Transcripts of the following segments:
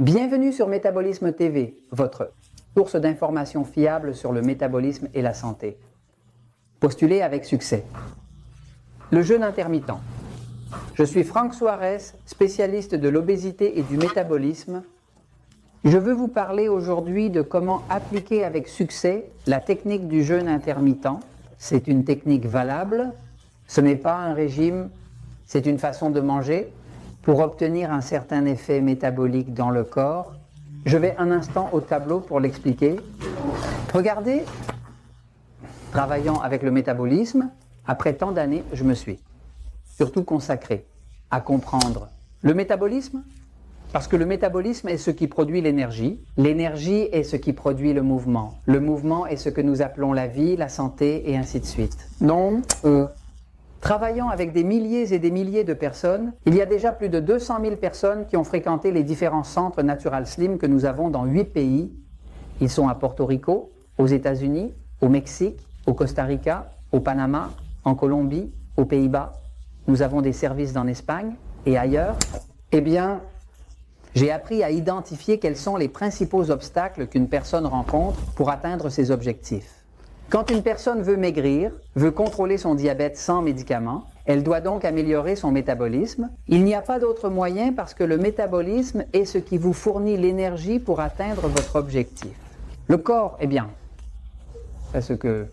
Bienvenue sur Métabolisme TV, votre source d'informations fiables sur le métabolisme et la santé. Postulez avec succès. Le jeûne intermittent. Je suis Franck Suarez, spécialiste de l'obésité et du métabolisme. Je veux vous parler aujourd'hui de comment appliquer avec succès la technique du jeûne intermittent. C'est une technique valable, ce n'est pas un régime, c'est une façon de manger pour obtenir un certain effet métabolique dans le corps. Je vais un instant au tableau pour l'expliquer. Regardez, travaillant avec le métabolisme, après tant d'années, je me suis surtout consacré à comprendre le métabolisme, parce que le métabolisme est ce qui produit l'énergie. L'énergie est ce qui produit le mouvement. Le mouvement est ce que nous appelons la vie, la santé, et ainsi de suite. Travaillant avec des milliers et des milliers de personnes, il y a déjà plus de 200 000 personnes qui ont fréquenté les différents centres Natural Slim que nous avons dans 8 pays. Ils sont à Porto Rico, aux États-Unis, au Mexique, au Costa Rica, au Panama, en Colombie, aux Pays-Bas. Nous avons des services en Espagne et ailleurs. Eh bien, j'ai appris à identifier quels sont les principaux obstacles qu'une personne rencontre pour atteindre ses objectifs. Quand une personne veut maigrir, veut contrôler son diabète sans médicaments, elle doit donc améliorer son métabolisme. Il n'y a pas d'autre moyen parce que le métabolisme est ce qui vous fournit l'énergie pour atteindre votre objectif. Le corps, eh bien, parce que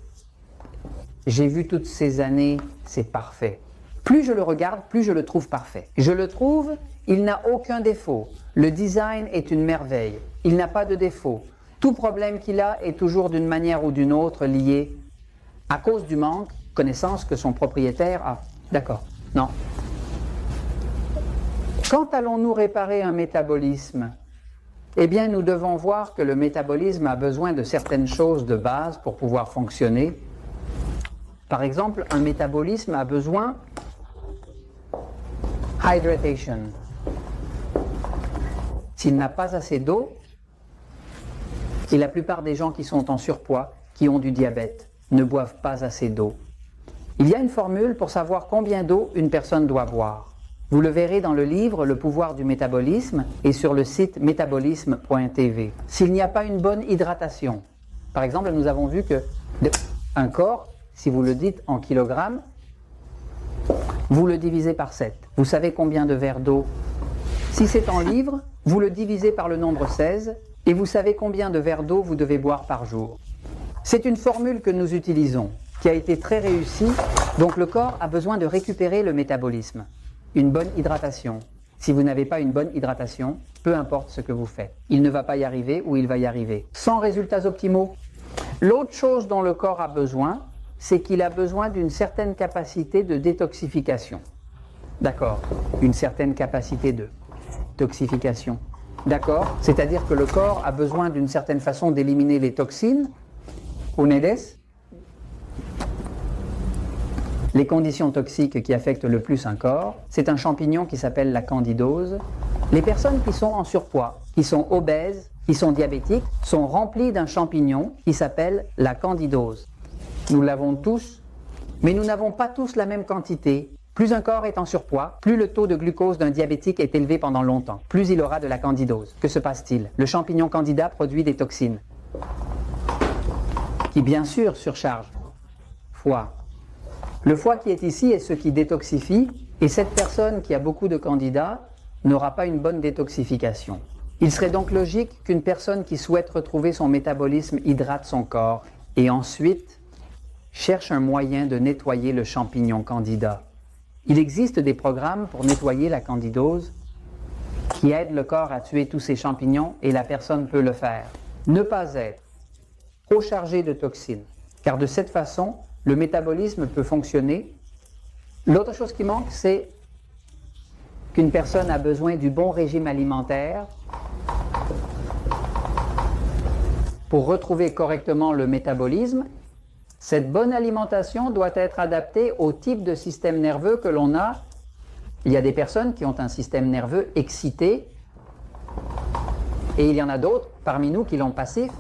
j'ai vu toutes ces années, c'est parfait. Plus je le regarde, plus je le trouve parfait. Je le trouve, il n'a aucun défaut. Le design est une merveille. Il n'a pas de défaut. Tout problème qu'il a est toujours d'une manière ou d'une autre lié à cause du manque de connaissance que son propriétaire a. D'accord. Non. Quand allons-nous réparer un métabolisme? Eh bien, nous devons voir que le métabolisme a besoin de certaines choses de base pour pouvoir fonctionner. Par exemple, un métabolisme a besoin hydratation. S'il n'a pas assez d'eau, et la plupart des gens qui sont en surpoids, qui ont du diabète, ne boivent pas assez d'eau. Il y a une formule pour savoir combien d'eau une personne doit boire. Vous le verrez dans le livre Le pouvoir du métabolisme et sur le site métabolisme.tv. S'il n'y a pas une bonne hydratation, par exemple, nous avons vu que un corps, si vous le dites en kilogrammes, vous le divisez par 7. Vous savez combien de verres d'eau? Si c'est en livres, vous le divisez par le nombre 16 et vous savez combien de verres d'eau vous devez boire par jour. C'est une formule que nous utilisons, qui a été très réussie, donc le corps a besoin de récupérer le métabolisme. Une bonne hydratation. Si vous n'avez pas une bonne hydratation, peu importe ce que vous faites, il ne va pas y arriver ou il va y arriver. Sans résultats optimaux. L'autre chose dont le corps a besoin, c'est qu'il a besoin d'une certaine capacité de détoxification. D'accord, une certaine capacité de toxification. D'accord, c'est-à-dire que le corps a besoin d'une certaine façon d'éliminer les toxines. Ustedes? Les conditions toxiques qui affectent le plus un corps, c'est un champignon qui s'appelle la candidose. Les personnes qui sont en surpoids, qui sont obèses, qui sont diabétiques, sont remplies d'un champignon qui s'appelle la candidose. Nous l'avons tous, mais nous n'avons pas tous la même quantité. Plus un corps est en surpoids, plus le taux de glucose d'un diabétique est élevé pendant longtemps, plus il aura de la candidose. Que se passe-t-il? Le champignon candida produit des toxines, qui bien sûr surchargent foie. Le foie qui est ici est ce qui détoxifie, et cette personne qui a beaucoup de candida n'aura pas une bonne détoxification. Il serait donc logique qu'une personne qui souhaite retrouver son métabolisme hydrate son corps, et ensuite cherche un moyen de nettoyer le champignon candida. Il existe des programmes pour nettoyer la candidose qui aident le corps à tuer tous ces champignons et la personne peut le faire. Ne pas être trop chargé de toxines, car de cette façon, le métabolisme peut fonctionner. L'autre chose qui manque, c'est qu'une personne a besoin du bon régime alimentaire pour retrouver correctement le métabolisme. Cette bonne alimentation doit être adaptée au type de système nerveux que l'on a. Il y a des personnes qui ont un système nerveux excité et il y en a d'autres parmi nous qui l'ont passif.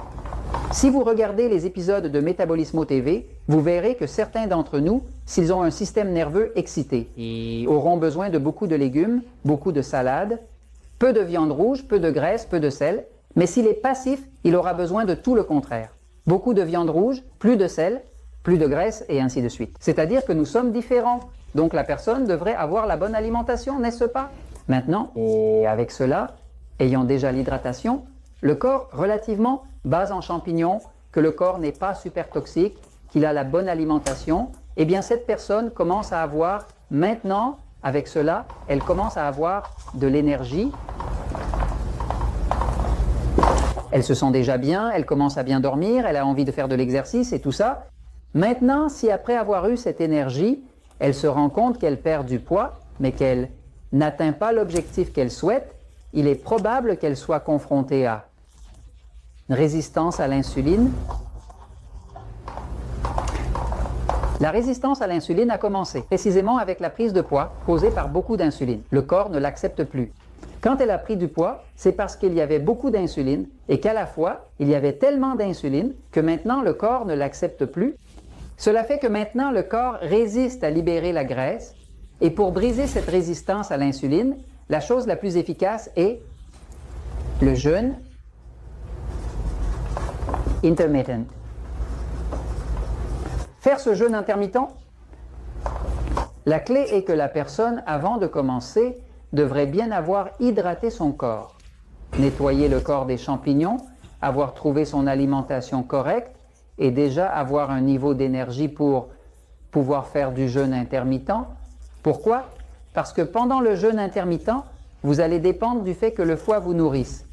Si vous regardez les épisodes de Métabolismo TV, vous verrez que certains d'entre nous, s'ils ont un système nerveux excité, ils auront besoin de beaucoup de légumes, beaucoup de salades, peu de viande rouge, peu de graisse, peu de sel. Mais s'il est passif, il aura besoin de tout le contraire. Beaucoup de viande rouge, plus de sel, plus de graisse et ainsi de suite. C'est-à-dire que nous sommes différents. Donc la personne devrait avoir la bonne alimentation, n'est-ce pas? Maintenant, et avec cela, ayant déjà l'hydratation, le corps relativement bas en champignons, que le corps n'est pas super toxique, qu'il a la bonne alimentation, eh bien cette personne commence à avoir, maintenant, avec cela, elle commence à avoir de l'énergie. Elle se sent déjà bien, elle commence à bien dormir, elle a envie de faire de l'exercice et tout ça. Maintenant, si après avoir eu cette énergie, elle se rend compte qu'elle perd du poids, mais qu'elle n'atteint pas l'objectif qu'elle souhaite, il est probable qu'elle soit confrontée à une résistance à l'insuline. La résistance à l'insuline a commencé précisément avec la prise de poids causée par beaucoup d'insuline. Le corps ne l'accepte plus. Quand elle a pris du poids, c'est parce qu'il y avait beaucoup d'insuline et qu'à la fois, il y avait tellement d'insuline que maintenant le corps ne l'accepte plus. Cela fait que maintenant le corps résiste à libérer la graisse et pour briser cette résistance à l'insuline, la chose la plus efficace est le jeûne intermittent. Faire ce jeûne intermittent, la clé est que la personne, avant de commencer, devrait bien avoir hydraté son corps, nettoyer le corps des champignons, avoir trouvé son alimentation correcte et déjà avoir un niveau d'énergie pour pouvoir faire du jeûne intermittent. Pourquoi? Parce que pendant le jeûne intermittent, vous allez dépendre du fait que le foie vous nourrisse.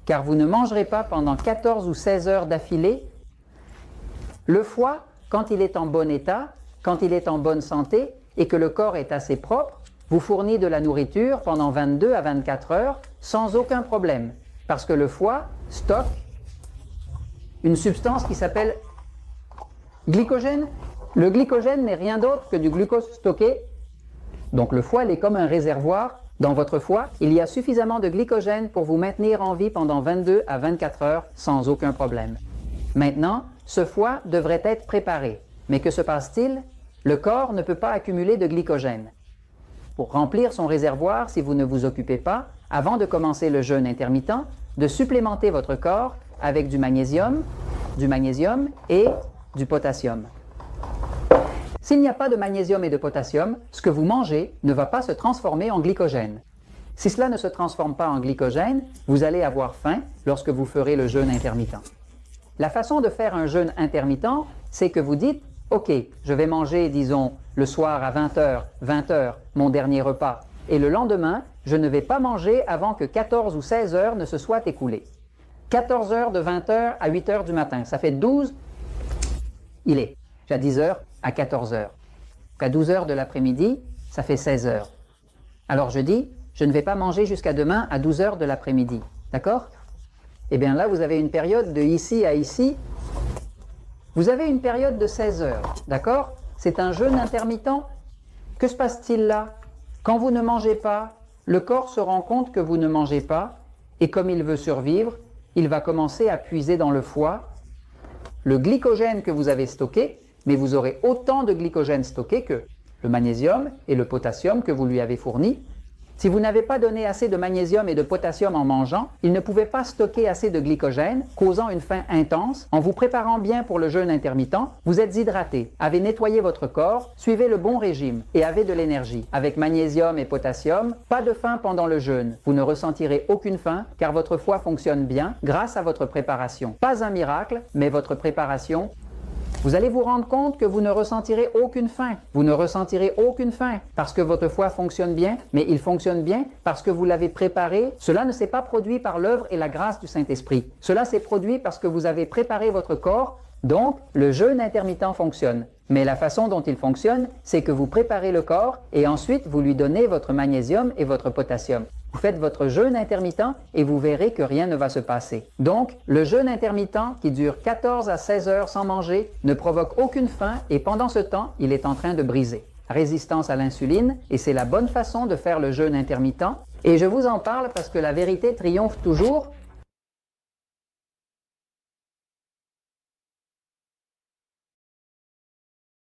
Car vous ne mangerez pas pendant 14 ou 16 heures d'affilée. Le foie, quand il est en bon état, quand il est en bonne santé et que le corps est assez propre, vous fournit de la nourriture pendant 22 à 24 heures sans aucun problème. Parce que le foie stocke une substance qui s'appelle glycogène. Le glycogène n'est rien d'autre que du glucose stocké. Donc le foie, il est comme un réservoir. Dans votre foie, il y a suffisamment de glycogène pour vous maintenir en vie pendant 22 à 24 heures sans aucun problème. Maintenant, ce foie devrait être préparé. Mais que se passe-t-il? Le corps ne peut pas accumuler de glycogène. Pour remplir son réservoir, si vous ne vous occupez pas, avant de commencer le jeûne intermittent, de supplémenter votre corps avec du magnésium et du potassium. S'il n'y a pas de magnésium et de potassium, ce que vous mangez ne va pas se transformer en glycogène. Si cela ne se transforme pas en glycogène, vous allez avoir faim lorsque vous ferez le jeûne intermittent. La façon de faire un jeûne intermittent, c'est que vous dites « Ok, je vais manger, disons, le soir à 20h, mon dernier repas, et le lendemain, je ne vais pas manger avant que 14 ou 16 heures ne se soient écoulées. 14 heures de 20h à 8h du matin, ça fait 12, il est à 10h à 14h. À 12h de l'après-midi, ça fait 16 heures. Alors je dis, je ne vais pas manger jusqu'à demain à 12h de l'après-midi, d'accord? Eh bien là, vous avez une période de ici à ici, vous avez une période de 16 heures, d'accord? C'est un jeûne intermittent. Que se passe-t-il là? Quand vous ne mangez pas, le corps se rend compte que vous ne mangez pas, et comme il veut survivre, il va commencer à puiser dans le foie le glycogène que vous avez stocké, mais vous aurez autant de glycogène stocké que le magnésium et le potassium que vous lui avez fournis. Si vous n'avez pas donné assez de magnésium et de potassium en mangeant, il ne pouvait pas stocker assez de glycogène, causant une faim intense. En vous préparant bien pour le jeûne intermittent, vous êtes hydraté, avez nettoyé votre corps, suivez le bon régime et avez de l'énergie. Avec magnésium et potassium, pas de faim pendant le jeûne. Vous ne ressentirez aucune faim car votre foie fonctionne bien grâce à votre préparation. Pas un miracle, mais votre préparation. Vous allez vous rendre compte que vous ne ressentirez aucune faim. Vous ne ressentirez aucune faim parce que votre foie fonctionne bien, mais il fonctionne bien parce que vous l'avez préparé. Cela ne s'est pas produit par l'œuvre et la grâce du Saint-Esprit. Cela s'est produit parce que vous avez préparé votre corps. Donc, le jeûne intermittent fonctionne. Mais la façon dont il fonctionne, c'est que vous préparez le corps et ensuite vous lui donnez votre magnésium et votre potassium. Vous faites votre jeûne intermittent et vous verrez que rien ne va se passer. Donc, le jeûne intermittent qui dure 14 à 16 heures sans manger ne provoque aucune faim et pendant ce temps, il est en train de briser. Résistance à l'insuline et c'est la bonne façon de faire le jeûne intermittent. Et je vous en parle parce que la vérité triomphe toujours